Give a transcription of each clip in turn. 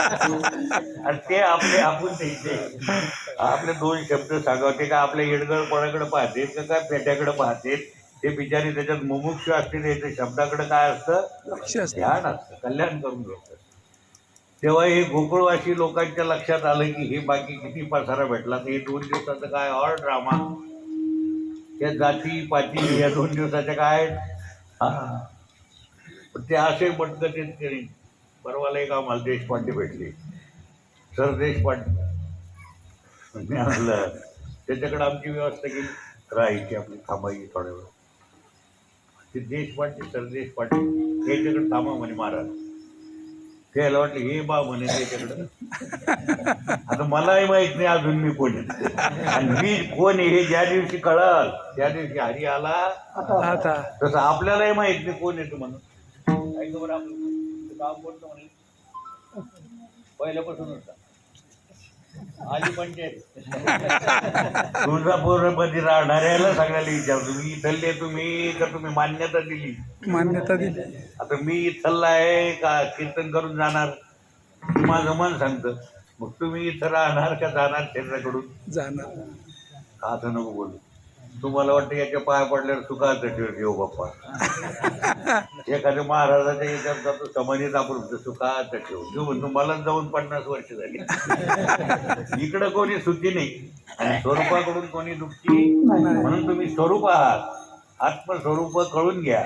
आणि ते आपण ते आपले दोन शब्द सांगावं. ते काय आपल्या येडगळ कोणाकडे पाहते का काय पेट्याकडे पाहते. ते बिचारी त्याच्यात मुमुक्षु असते. ते शब्दाकडे काय असतं, ध्यान असतं, कल्याण करून घ्यायचं. तेव्हा हे गोकुळवासी लोकांच्या लक्षात आलं की हे बाकी किती पसारा भेटला. तर हे 2 दिवसाचं काय ऑल ड्रामा, त्या जाती पाती या 2 दिवसाच्या काय. हा, पण ते असे पटकन ते परवाला एक आम्हाला देशपांडे भेटले, सर देशपांडे. मी म्हणलं त्याच्याकडे आमची व्यवस्था केली राहायची, आपली थांबायची थोड्या वेळ. ते देशपांडे, सर देशपांडे याच्याकडे थांबा म्हणे महाराज. त्याला वाटलं हे बा म्हणे त्याच्याकडं. आता मलाही माहित नाही अजून मी कोण आहे, आणि मी कोण आहे हे ज्या दिवशी कळल त्या दिवशी हरी आला आता. तसं आपल्यालाही माहित नाही कोण येतो म्हणून. काय खबर आपलं काम कोणतं म्हणे पहिल्यापासून होता आली पंचायत. तुळजापूर मध्ये राहणाऱ्याला सगळ्याला विचारतो, तुम्ही इथले तुम्ही का तुम्ही मान्यता दिली. आता मी इथला आहे का कीर्तन करून जाणार, माझं मन सांगतं. मग तुम्ही इथं राहणार का जाणार क्षेत्राकडून जाणार. असं नको बोलू. तुम्हाला वाटतं याच्या पाया पडल्यावर सुखाचं ठेव बाप्पा. एखाद्या महाराजाच्या याच्यात जातो समाधीत आपण सुखाचं ठेव म्हणतो. मला जाऊन 50 वर्ष झाली. इकडं कोणी सुखी नाही आणि स्वरूपाकडून कोणी दुःखी. म्हणून तुम्ही स्वरूप आहात, आत्मस्वरूप कळून घ्या.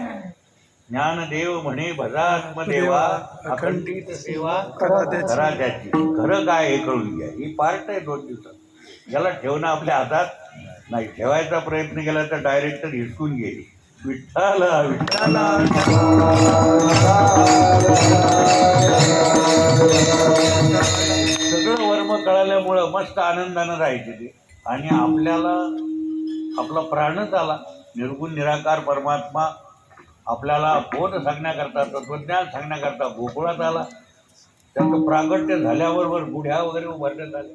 ज्ञानदेव म्हणे भजा आत्मदेवा, अखंडित सेवा करा त्याची. खरं काय हे कळून घ्या. ही पार्ट आहे 2 दिवसात. याला ठेवणं आपल्या हातात नाही. ठेवायचा प्रयत्न केला तर डायरेक्ट हिसकून गेली. विठ्ठल विठ्ठल. सगळं वर्म कळाल्यामुळं मस्त आनंदानं राहायचे ते. आणि आपल्याला आपला प्राणच आला. निर्गुण निराकार परमात्मा आपल्याला बोध सांगण्याकरता, तत्वज्ञान सांगण्याकरता गोकुळात आला. त्याचं प्रागट्य झाल्याबरोबर गुढ्या वगैरे उभारण्यात आल्या.